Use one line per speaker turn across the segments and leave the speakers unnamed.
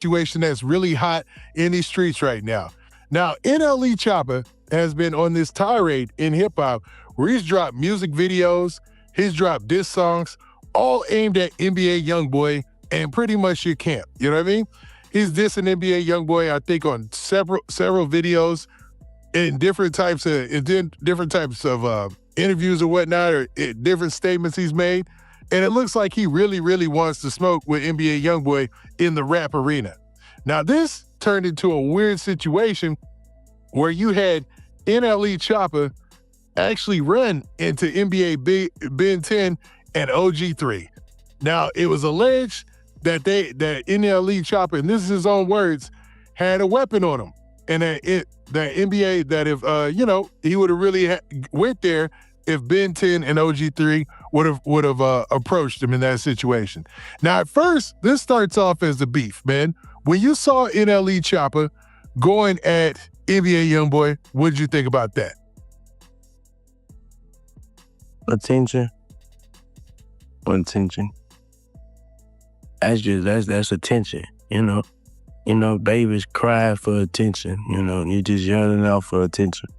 situation that's really hot in these streets right now. Now, NLE Choppa has been on this tirade in hip-hop where he's dropped music videos, he's dropped diss songs, all aimed at NBA Youngboy and pretty much your camp. You know what I mean? He's dissing NBA Youngboy, I think, on several videos in different types of interviews or whatnot, or different statements he's made. And it looks like he really, really wants to smoke with NBA Youngboy in the rap arena. Now, this turned into a weird situation where you had NLE Choppa actually run into NBA Ben 10 and OG3. Now, it was alleged that NLE Choppa, and this is his own words, had a weapon on him. And that NBA, that if, he would have really went there if Ben 10 and OG3 would have approached him in that situation. Now, at first, this starts off as a beef, man. When you saw NLE Choppa going at NBA Youngboy, what did you think about that?
Attention. That's attention, babies cry for attention, you're just yelling out for attention.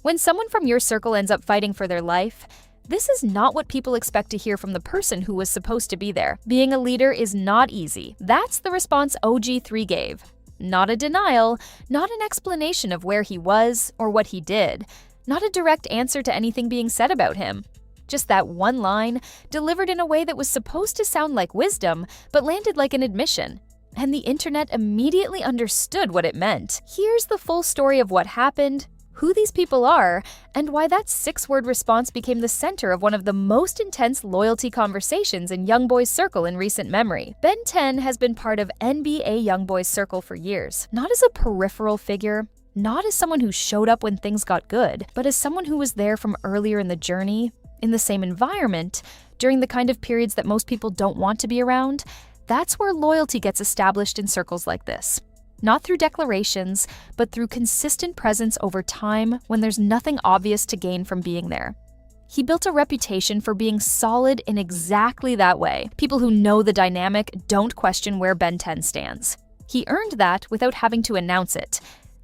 When someone from your circle ends up fighting for their life, this is not what people expect to hear from the person who was supposed to be there. Being a leader is not easy. That's the response OG3 gave. Not a denial, not an explanation of where he was or what he did, not a direct answer to anything being said about him. Just that one line, delivered in a way that was supposed to sound like wisdom, but landed like an admission. And the internet immediately understood what it meant. Here's the full story of what happened, who these people are, and why that 6-word response became the center of one of the most intense loyalty conversations in Youngboy's circle in recent memory. Ben 10 has been part of NBA Youngboy's circle for years, not as a peripheral figure, not as someone who showed up when things got good, but as someone who was there from earlier in the journey, in the same environment, during the kind of periods that most people don't want to be around. That's where loyalty gets established in circles like this. Not through declarations, but through consistent presence over time when there's nothing obvious to gain from being there. He built a reputation for being solid in exactly that way. People who know the dynamic don't question where Ben 10 stands. He earned that without having to announce it.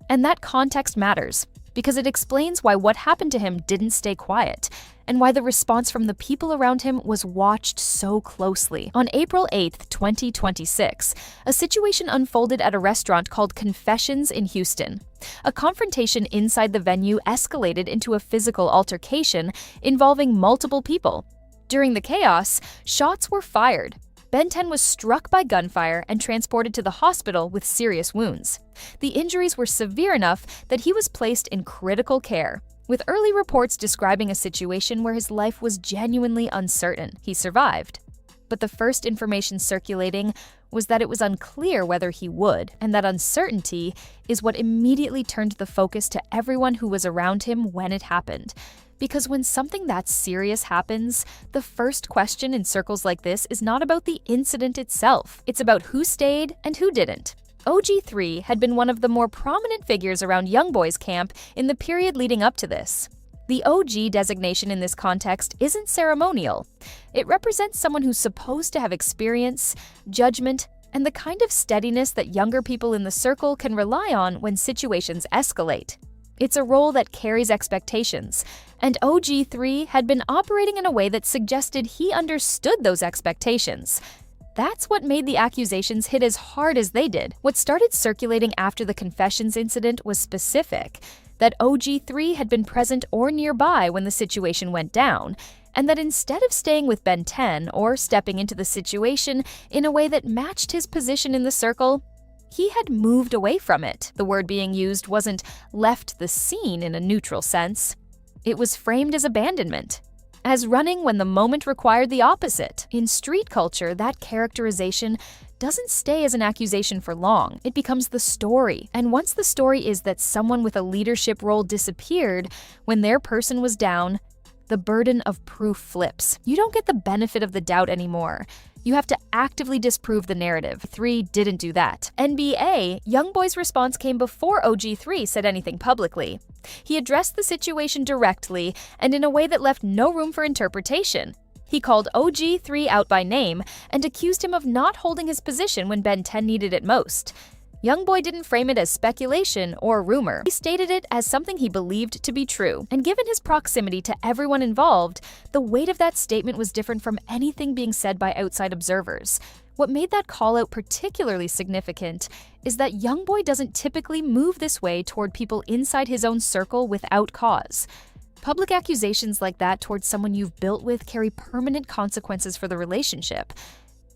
And that context matters, because it explains why what happened to him didn't stay quiet, and why the response from the people around him was watched so closely. On April 8th, 2026, a situation unfolded at a restaurant called Confessions in Houston. A confrontation inside the venue escalated into a physical altercation involving multiple people. During the chaos, shots were fired. Ben 10 was struck by gunfire and transported to the hospital with serious wounds. The injuries were severe enough that he was placed in critical care, with early reports describing a situation where his life was genuinely uncertain. He survived. But the first information circulating was that it was unclear whether he would, and that uncertainty is what immediately turned the focus to everyone who was around him when it happened. Because when something that serious happens, the first question in circles like this is not about the incident itself. It's about who stayed and who didn't. OG3 had been one of the more prominent figures around Youngboy's camp in the period leading up to this. The OG designation in this context isn't ceremonial. It represents someone who's supposed to have experience, judgment, and the kind of steadiness that younger people in the circle can rely on when situations escalate. It's a role that carries expectations, and OG3 had been operating in a way that suggested he understood those expectations. That's what made the accusations hit as hard as they did. What started circulating after the Confessions incident was specific, that OG3 had been present or nearby when the situation went down, and that instead of staying with Ben 10 or stepping into the situation in a way that matched his position in the circle, he had moved away from it. The word being used wasn't left the scene in a neutral sense. It was framed as abandonment, as running when the moment required the opposite. In street culture, that characterization doesn't stay as an accusation for long. It becomes the story. And once the story is that someone with a leadership role disappeared when their person was down, the burden of proof flips. You don't get the benefit of the doubt anymore. You have to actively disprove the narrative. 3 didn't do that. NBA, Youngboy's response came before OG3 said anything publicly. He addressed the situation directly and in a way that left no room for interpretation. He called OG3 out by name and accused him of not holding his position when Ben 10 needed it most. Youngboy didn't frame it as speculation or rumor. He stated it as something he believed to be true. And given his proximity to everyone involved, the weight of that statement was different from anything being said by outside observers. What made that call-out particularly significant is that Youngboy doesn't typically move this way toward people inside his own circle without cause. Public accusations like that towards someone you've built with carry permanent consequences for the relationship.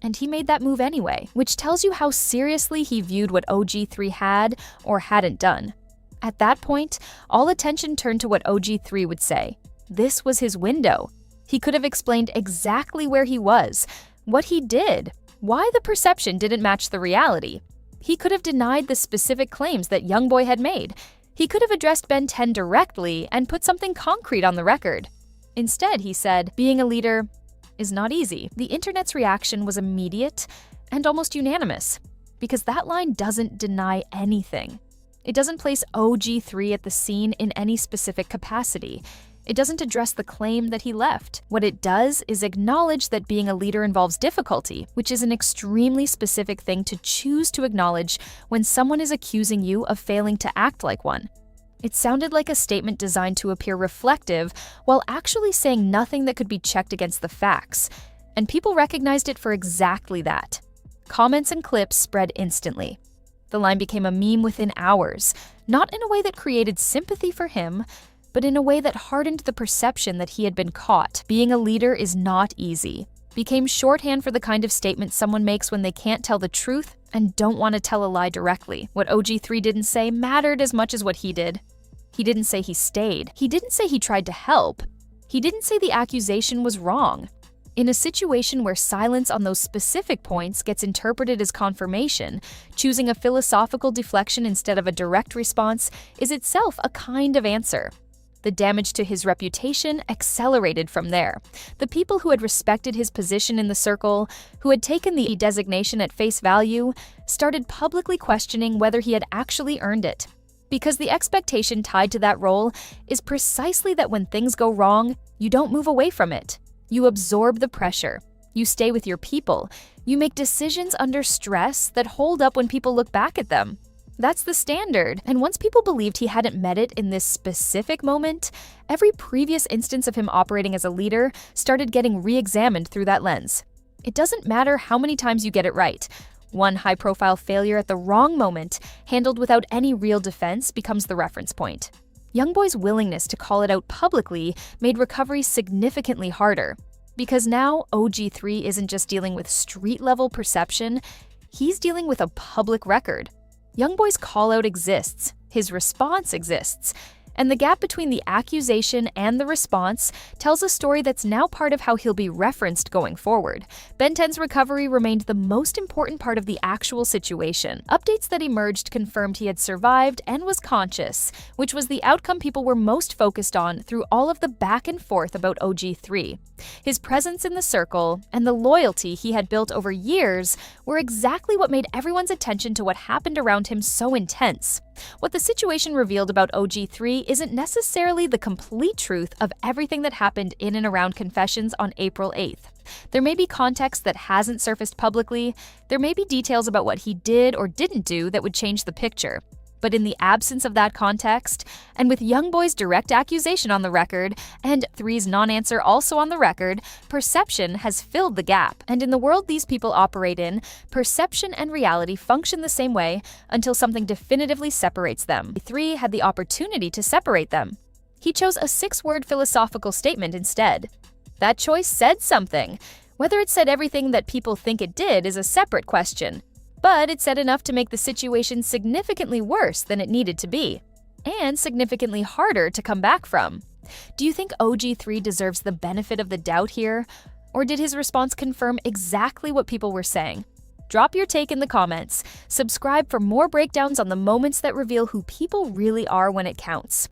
And he made that move anyway, which tells you how seriously he viewed what OG3 had or hadn't done. At that point, all attention turned to what OG3 would say. This was his window. He could have explained exactly where he was, what he did, why the perception didn't match the reality. He could have denied the specific claims that Youngboy had made. He could have addressed Ben 10 directly and put something concrete on the record. Instead, he said, being a leader is not easy. The internet's reaction was immediate and almost unanimous, because that line doesn't deny anything. It doesn't place OG3 at the scene in any specific capacity. It doesn't address the claim that he left. What it does is acknowledge that being a leader involves difficulty, which is an extremely specific thing to choose to acknowledge when someone is accusing you of failing to act like one. It sounded like a statement designed to appear reflective while actually saying nothing that could be checked against the facts. And people recognized it for exactly that. Comments and clips spread instantly. The line became a meme within hours, not in a way that created sympathy for him, but in a way that hardened the perception that he had been caught. Being a leader is not easy. Became shorthand for the kind of statement someone makes when they can't tell the truth and don't want to tell a lie directly. What OG3 didn't say mattered as much as what he did. He didn't say he stayed. He didn't say he tried to help. He didn't say the accusation was wrong. In a situation where silence on those specific points gets interpreted as confirmation, choosing a philosophical deflection instead of a direct response is itself a kind of answer. The damage to his reputation accelerated from there. The people who had respected his position in the circle, who had taken the designation at face value, started publicly questioning whether he had actually earned it. Because the expectation tied to that role is precisely that when things go wrong, you don't move away from it. You absorb the pressure. You stay with your people. You make decisions under stress that hold up when people look back at them. That's the standard. And once people believed he hadn't met it in this specific moment, every previous instance of him operating as a leader started getting re-examined through that lens. It doesn't matter how many times you get it right. One high-profile failure at the wrong moment, handled without any real defense, becomes the reference point. Youngboy's willingness to call it out publicly made recovery significantly harder. Because now, OG3 isn't just dealing with street-level perception, he's dealing with a public record. Youngboy's call-out exists, his response exists, and the gap between the accusation and the response tells a story that's now part of how he'll be referenced going forward. Ben 10's recovery remained the most important part of the actual situation. Updates that emerged confirmed he had survived and was conscious, which was the outcome people were most focused on through all of the back and forth about OG3. His presence in the circle and the loyalty he had built over years were exactly what made everyone's attention to what happened around him so intense. What the situation revealed about OG3 isn't necessarily the complete truth of everything that happened in and around Confessions on April 8th. There may be context that hasn't surfaced publicly, there may be details about what he did or didn't do that would change the picture. But in the absence of that context, and with Youngboy's direct accusation on the record, and 3's non-answer also on the record, perception has filled the gap. And in the world these people operate in, perception and reality function the same way until something definitively separates them. 3 had the opportunity to separate them. He chose a 6-word philosophical statement instead. That choice said something. Whether it said everything that people think it did is a separate question. But it said enough to make the situation significantly worse than it needed to be, and significantly harder to come back from. Do you think OG3 deserves the benefit of the doubt here? Or did his response confirm exactly what people were saying? Drop your take in the comments. Subscribe for more breakdowns on the moments that reveal who people really are when it counts.